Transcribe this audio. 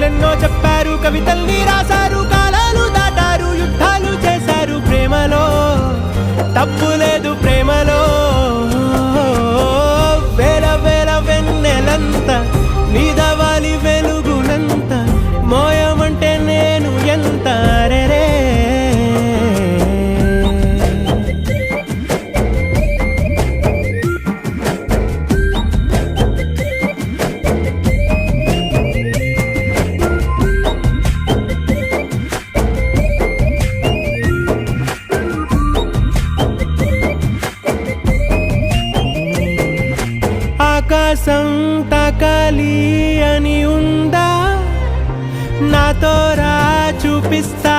కథలెన్నో చెప్పారు, కవితల్ని రాశారు, కాలాలు దాటారు, యుద్ధాలు చేశారు. ప్రేమలో తప్పు లేదు, ప్రేమలో వేల వేల వెన్నెలంత నీదవాలి వెలుగునంత, మోయమంటే నేను ఎంత రే. ఆకాశం తాకాలి అని ఉందా, నాతో రా చూపిస్తా